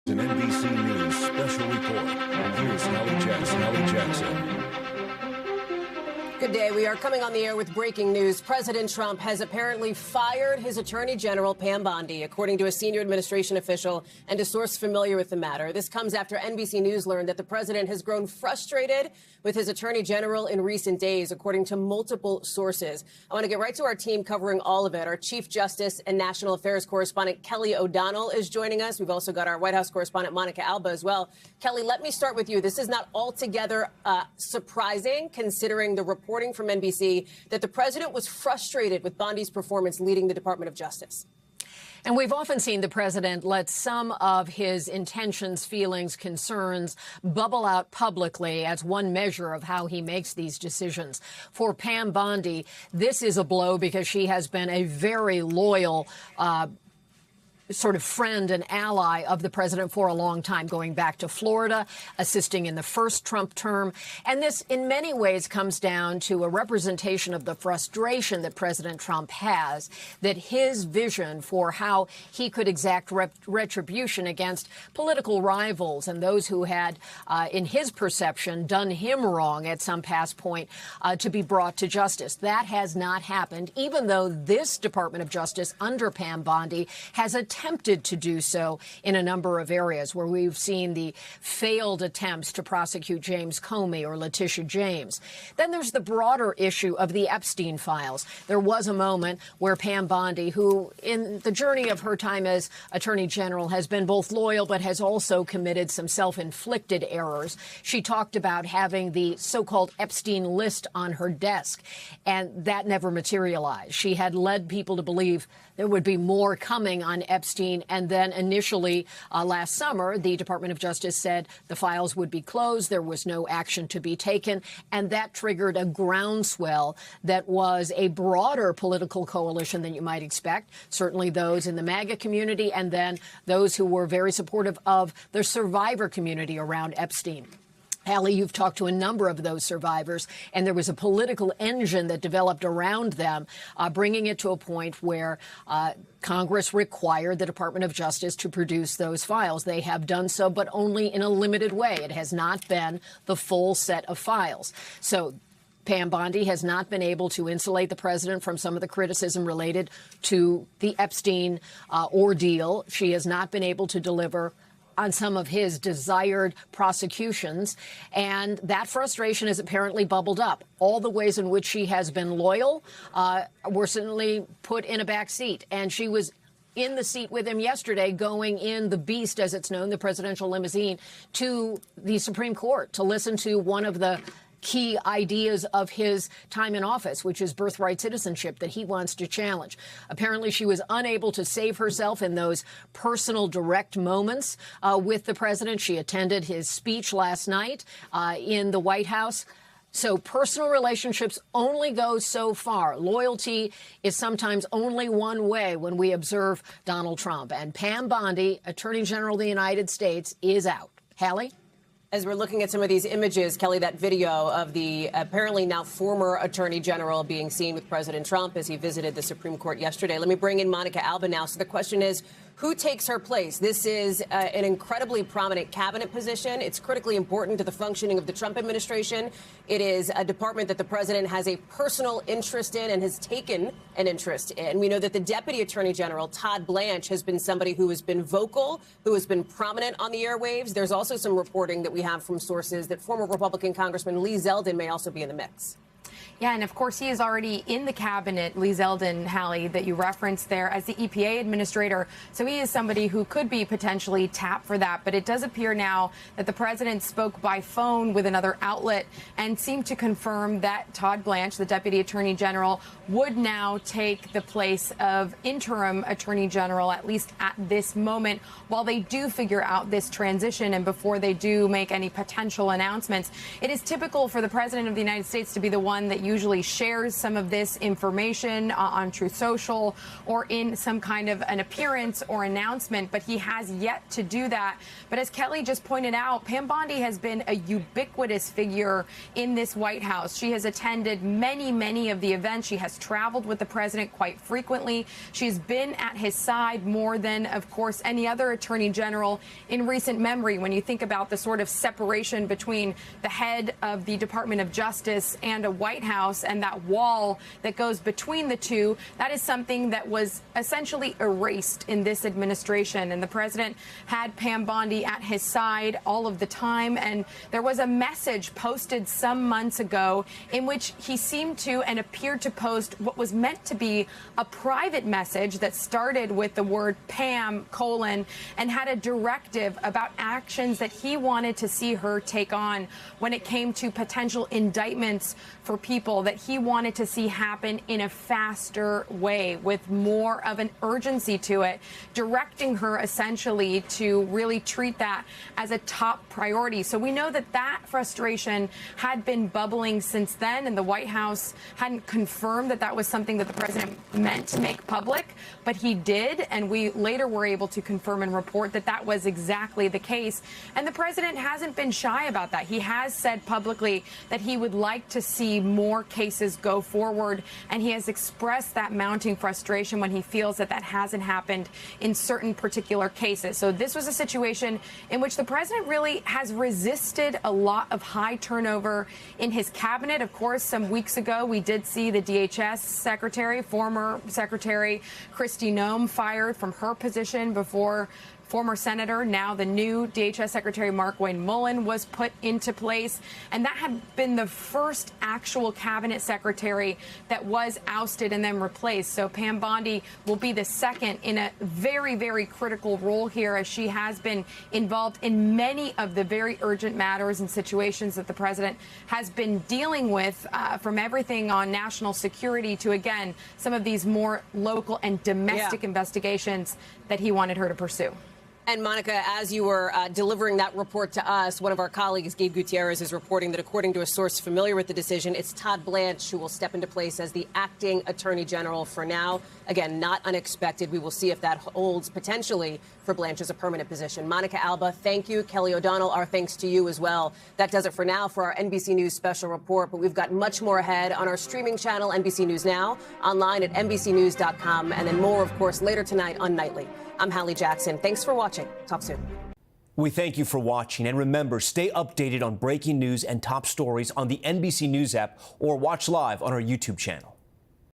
An NBC News special report. Here's Hallie Jackson. Good day. We are coming on the air with breaking news. President Trump has apparently fired his Attorney General Pam Bondi, according to a senior administration official and a source familiar with the matter. This comes after NBC News learned that the president has grown frustrated with his Attorney General in recent days, according to multiple sources. I want to get right to our team covering all of it. Our Chief Justice and National Affairs correspondent Kelly O'Donnell is joining us. We've also got our White House correspondent Monica Alba as well. Kelly, let me start with you. This is not altogether surprising, considering the reporting from NBC that the president was frustrated with Bondi's performance leading the Department of Justice. And we've often seen the president let some of his intentions, feelings, concerns bubble out publicly as one measure of how he makes these decisions. For Pam Bondi, this is a blow because she has been a very loyal sort of friend and ally of the president for a long time, going back to Florida, assisting in the first Trump term. And this, in many ways, comes down to a representation of the frustration that President Trump has, that his vision for how he could exact retribution against political rivals and those who had, in his perception, done him wrong at some past point, to be brought to justice. That has not happened, even though this Department of Justice under Pam Bondi has attempted to do so in a number of areas where we've seen the failed attempts to prosecute James Comey or Letitia James. Then there's the broader issue of the Epstein files. There was a moment where Pam Bondi, who in the journey of her time as Attorney General has been both loyal but has also committed some self-inflicted errors. She talked about having the so-called Epstein list on her desk, and that never materialized. She had led people to believe there would be more coming on Epstein. And then initially last summer, the Department of Justice said the files would be closed. There was no action to be taken. And that triggered a groundswell that was a broader political coalition than you might expect, certainly those in the MAGA community and then those who were very supportive of the survivor community around Epstein. Hallie, you've talked to a number of those survivors, and there was a political engine that developed around them, bringing it to a point where Congress required the Department of Justice to produce those files. They have done so, but only in a limited way. It has not been the full set of files. So Pam Bondi has not been able to insulate the president from some of the criticism related to the Epstein ordeal. She has not been able to deliver on some of his desired prosecutions, and that frustration has apparently bubbled up. All the ways in which she has been loyal were certainly put in a back seat, and she was in the seat with him yesterday, going in the beast, as it's known, the presidential limousine, to the Supreme Court to listen to one of the key ideas of his time in office, which is birthright citizenship that he wants to challenge. Apparently, she was unable to save herself in those personal, direct moments with the president. She attended his speech last night in the White House. So personal relationships only go so far. Loyalty is sometimes only one way when we observe Donald Trump. And Pam Bondi, Attorney General of the United States, is out. Hallie? As we're looking at some of these images, Kelly, that video of the apparently now former Attorney General being seen with President Trump as he visited the Supreme Court yesterday. Let me bring in Monica Alba now. So the question is, who takes her place? This is an incredibly prominent cabinet position. It's critically important to the functioning of the Trump administration. It is a department that the president has a personal interest in and has taken an interest in. We know that the Deputy Attorney General, Todd Blanche, has been somebody who has been vocal, who has been prominent on the airwaves. There's also some reporting that we have from sources that former Republican Congressman Lee Zeldin may also be in the mix. Yeah, and of course, he is already in the cabinet, Lee Zeldin, Hallie, that you referenced there as the EPA administrator. So he is somebody who could be potentially tapped for that. But it does appear now that the president spoke by phone with another outlet and seemed to confirm that Todd Blanche, the Deputy Attorney General, would now take the place of interim Attorney General, at least at this moment, while they do figure out this transition and before they do make any potential announcements. It is typical for the president of the United States to be the one that that usually shares some of this information on Truth Social or in some kind of an appearance or announcement, but he has yet to do that. But as Kelly just pointed out, Pam Bondi has been a ubiquitous figure in this White House. She has attended many of the events. She has traveled with the president quite frequently. She's been at his side more than, of course, any other attorney general in recent memory. When you think about the sort of separation between the head of the Department of Justice and a White House and that wall that goes between the two, that is something that was essentially erased in this administration. And the president had Pam Bondi at his side all of the time. And there was a message posted some months ago in which he seemed to and appeared to post what was meant to be a private message that started with the word Pam : and had a directive about actions that he wanted to see her take on when it came to potential indictments for people that he wanted to see happen in a faster way with more of an urgency to it, directing her essentially to really treat that as a top priority. So we know that that frustration had been bubbling since then, and the White House hadn't confirmed that that was something that the president meant to make public, but he did, and we later were able to confirm and report that that was exactly the case. And the president hasn't been shy about that. He has said publicly that he would like to see more cases go forward, and he has expressed that mounting frustration when he feels that that hasn't happened in certain particular cases. So this was a situation in which the president really has resisted a lot of high turnover in his cabinet. Of course, some weeks ago, we did see the DHS secretary, former Secretary Kristi Noem, fired from her position before former senator, now the new DHS Secretary Mark Wayne Mullen, was put into place. And that had been the first actual cabinet secretary that was ousted and then replaced. So Pam Bondi will be the second in a very critical role here, as she has been involved in many of the very urgent matters and situations that the president has been dealing with, from everything on national security to, again, some of these more local and domestic investigations that he wanted her to pursue. And Monica, as you were delivering that report to us, one of our colleagues, Gabe Gutierrez, is reporting that according to a source familiar with the decision, it's Todd Blanche who will step into place as the acting attorney general for now. Again, not unexpected. We will see if that holds potentially for Blanche as a permanent position. Monica Alba, thank you. Kelly O'Donnell, our thanks to you as well. That does it for now for our NBC News special report, but we've got much more ahead on our streaming channel, NBC News Now, online at NBCnews.com, and then more, of course, later tonight on Nightly. I'm Hallie Jackson. Thanks for watching. Talk soon. We thank you for watching, and remember, stay updated on breaking news and top stories on the NBC News app or watch live on our YouTube channel.